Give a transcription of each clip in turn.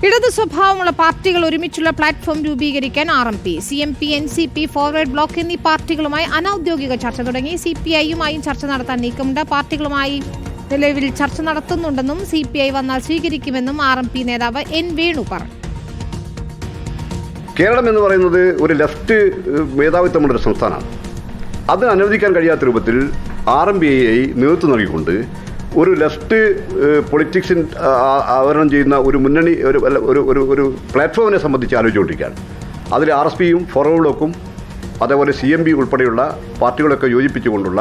ഇടതു സ്വഭാവമുള്ള പാർട്ടികൾ ഒരുമിച്ചുള്ള പ്ലാറ്റ്ഫോം രൂപീകരിക്കാൻ RMP, CMP, NCP, forward block എന്നീ പാർട്ടികളുമായി അനൌദ്യോഗിക ചർച്ച തുടങ്ങി. CPI-യുമായും ചർച്ച നടത്താൻ നീക്കമുണ്ട്. പാർട്ടികളുമായി നിലവിൽ ചർച്ച നടത്തുന്നുണ്ടെന്നും CPI വന്നാൽ സ്വീകരിക്കുമെന്നും RMP നേതാവ് N. വേണു പറഞ്ഞു. കേരളം എന്ന് പറയുന്നത് ഒരു ലെഫ്റ്റ് മേധാവിത്വമുള്ള ഒരു സംസ്ഥാനമാണ്. അത് അനുവദിക്കാൻ കഴിയാത്ത രൂപത്തിൽ RMPയെ നേതൃത്വം നൽകിക്കൊണ്ട് ഒരു ലെഫ്റ്റ് പൊളിറ്റിക്സിൻ ആവരണം ചെയ്യുന്ന ഒരു മുന്നണി ഒരു പ്ലാറ്റ്ഫോമിനെ സംബന്ധിച്ച് ആലോചിച്ചുകൊണ്ടിരിക്കുകയാണ്. അതിൽ RSPയും ഫോർവേഡ് ബ്ലോക്കും അതേപോലെ CMP ഉൾപ്പെടെയുള്ള പാർട്ടികളൊക്കെ യോജിപ്പിച്ചുകൊണ്ടുള്ള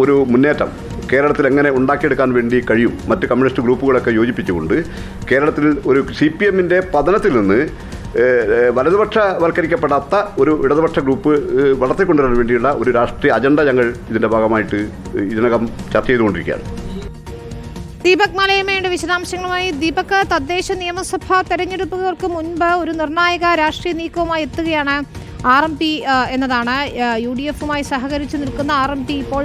ഒരു മുന്നേറ്റം കേരളത്തിൽ എങ്ങനെ ഉണ്ടാക്കിയെടുക്കാൻ വേണ്ടി കഴിയും, മറ്റ് കമ്മ്യൂണിസ്റ്റ് ഗ്രൂപ്പുകളൊക്കെ യോജിപ്പിച്ചുകൊണ്ട് കേരളത്തിൽ ഒരു CPM-ന്റെ പതനത്തിൽ നിന്ന് വലതുപക്ഷവൽക്കരിക്കപ്പെടാത്ത ഒരു ഇടതുപക്ഷ ഗ്രൂപ്പ് വളർത്തിക്കൊണ്ടുവരാൻ വേണ്ടിയുള്ള ഒരു രാഷ്ട്രീയ അജണ്ട ഞങ്ങൾ ഇതിൻ്റെ ഭാഗമായിട്ട് ഇതിനകം ചർച്ച ചെയ്തുകൊണ്ടിരിക്കുകയാണ്. ദീപക് മലയമ്മയുടെ വിശദാംശങ്ങളുമായി. ദീപക്, തദ്ദേശ നിയമസഭാ തെരഞ്ഞെടുപ്പുകൾക്ക് മുൻപ് ഒരു നിർണായക രാഷ്ട്രീയ നീക്കവുമായി എത്തുകയാണ് RMP എന്നതാണ്. UDF-ഉമായി സഹകരിച്ച് നിൽക്കുന്ന RMP ഇപ്പോൾ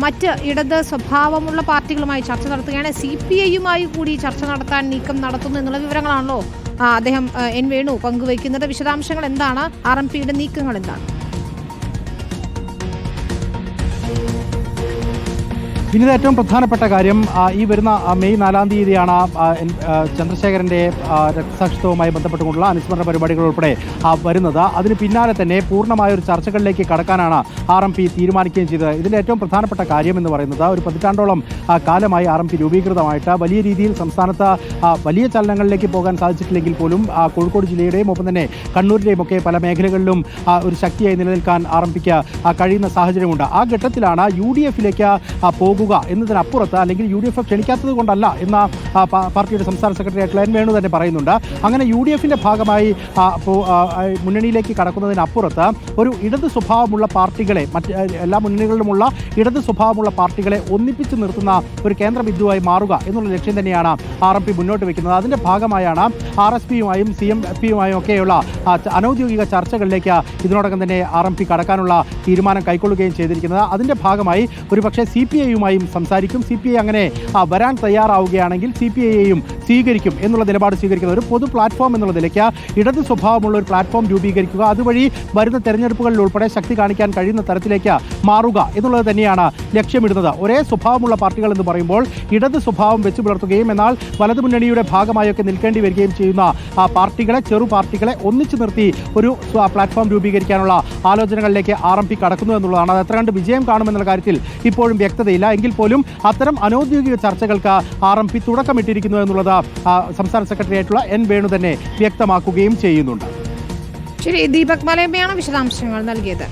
മറ്റ് ഇടത് സ്വഭാവമുള്ള പാർട്ടികളുമായി ചർച്ച നടത്തുകയാണ്. CPI-യുമായി കൂടി ചർച്ച നടത്താൻ നീക്കം നടത്തുന്നു എന്നുള്ള വിവരങ്ങളാണല്ലോ അദ്ദേഹം N. വേണു പങ്കുവയ്ക്കുന്നത്. വിശദാംശങ്ങൾ എന്താണ്? RMPയുടെ നീക്കങ്ങൾ എന്താണ്? പിന്നീട് ഏറ്റവും പ്രധാനപ്പെട്ട കാര്യം, ഈ വരുന്ന മെയ് 4-ാം തീയതിയാണ് ചന്ദ്രശേഖരൻ്റെ രക്തസാക്ഷിത്വവുമായി ബന്ധപ്പെട്ടുകൊണ്ടുള്ള അനുസ്മരണ പരിപാടികൾ ഉൾപ്പെടെ വരുന്നത്. അതിന് പിന്നാലെ തന്നെ പൂർണ്ണമായ ഒരു ചർച്ചകളിലേക്ക് കടക്കാനാണ് RMP തീരുമാനിക്കുകയും ചെയ്തത്. ഇതിൻ്റെ ഏറ്റവും പ്രധാനപ്പെട്ട കാര്യം എന്ന് പറയുന്നത്, ഒരു പതിറ്റാണ്ടോളം കാലമായി RMP രൂപീകൃതമായിട്ട് വലിയ രീതിയിൽ സംസ്ഥാനത്ത് വലിയ ചലനങ്ങളിലേക്ക് പോകാൻ സാധിച്ചിട്ടില്ലെങ്കിൽ പോലും കോഴിക്കോട് ജില്ലയുടെയും ഒപ്പം തന്നെ കണ്ണൂരിൻ്റെയും ഒക്കെ പല മേഖലകളിലും ഒരു ശക്തിയായി നിലനിൽക്കാൻ RMPക്ക് കഴിയുന്ന സാഹചര്യമുണ്ട്. ആ ഘട്ടത്തിലാണ് UDF-ലേക്ക് പോകുക എന്നതിനപ്പുറത്ത്, അല്ലെങ്കിൽ UDF ക്ഷണിക്കാത്തത് കൊണ്ടല്ല എന്ന പാർട്ടിയുടെ സംസ്ഥാന സെക്രട്ടറി ആയിട്ടുള്ള N. വേണു തന്നെ പറയുന്നുണ്ട്. അങ്ങനെ UDF-ന്റെ ഭാഗമായി മുന്നണിയിലേക്ക് കടക്കുന്നതിനപ്പുറത്ത് ഒരു ഇടത് സ്വഭാവമുള്ള പാർട്ടികളെ, മറ്റ് എല്ലാ മുന്നണികളിലുമുള്ള ഇടത് സ്വഭാവമുള്ള പാർട്ടികളെ ഒന്നിപ്പിച്ച് നിർത്തുന്ന ഒരു കേന്ദ്ര ബിന്ദുവായി മാറുക എന്നുള്ള ലക്ഷ്യം തന്നെയാണ് RMP മുന്നോട്ട് വയ്ക്കുന്നത്. അതിൻ്റെ ഭാഗമായാണ് RSPയുമായും CMP-യുമായും ഒക്കെയുള്ള അനൗദ്യോഗിക ചർച്ചകളിലേക്ക് ഇതിനോടകം തന്നെ RMP കടക്കാനുള്ള തീരുമാനം കൈക്കൊള്ളുകയും ചെയ്തിരിക്കുന്നത്. അതിൻ്റെ ഭാഗമായി ഒരുപക്ഷെ CPI-യുമായി സംസാരിക്കും. CPI അങ്ങനെ വരാൻ തയ്യാറാവുകയാണെങ്കിൽ CPI-യെയും സ്വീകരിക്കും എന്നുള്ള നിലപാട് സ്വീകരിക്കുന്നത്. ഒരു പൊതു പ്ലാറ്റ്ഫോം എന്നുള്ള നിലയ്ക്ക് ഇടത് സ്വഭാവമുള്ള ഒരു പ്ലാറ്റ്ഫോം രൂപീകരിക്കുക, അതുവഴി വരുന്ന തെരഞ്ഞെടുപ്പുകളിൽ ഉൾപ്പെടെ ശക്തി കാണിക്കാൻ കഴിയുന്ന തരത്തിലേക്ക് മാറുക എന്നുള്ളത് തന്നെയാണ് ലക്ഷ്യമിടുന്നത്. ഒരേ സ്വഭാവമുള്ള പാർട്ടികൾ എന്ന് പറയുമ്പോൾ ഇടത് സ്വഭാവം വെച്ച് പുലർത്തുകയും എന്നാൽ വലതുമുന്നണിയുടെ ഭാഗമായൊക്കെ നിൽക്കേണ്ടി വരികയും ചെയ്യുന്ന പാർട്ടികളെ, ചെറു പാർട്ടികളെ ഒന്നിച്ചു നിർത്തി ഒരു പ്ലാറ്റ്ഫോം രൂപീകരിക്കാനുള്ള ആലോചനകളിലേക്ക് RMP കടക്കുന്നു എന്നുള്ളതാണ്. അത് എത്ര കണ്ട് വിജയം കാണുമെന്നുള്ള കാര്യത്തിൽ ഇപ്പോഴും വ്യക്തതയില്ല. എങ്കിൽ പോലും അത്തരം അനൗദ്യോഗിക ചർച്ചകൾക്ക് RMP തുടക്കമിട്ടിരിക്കുന്നു എന്നുള്ളത് സംസ്ഥാന സെക്രട്ടറി ആയിട്ടുള്ള N. വേണു തന്നെ വ്യക്തമാക്കുകയും ചെയ്യുന്നുണ്ട്. ശരി, ദീപക് മലയമ്മയാണ് വിശദാംശങ്ങൾ നൽകിയത്.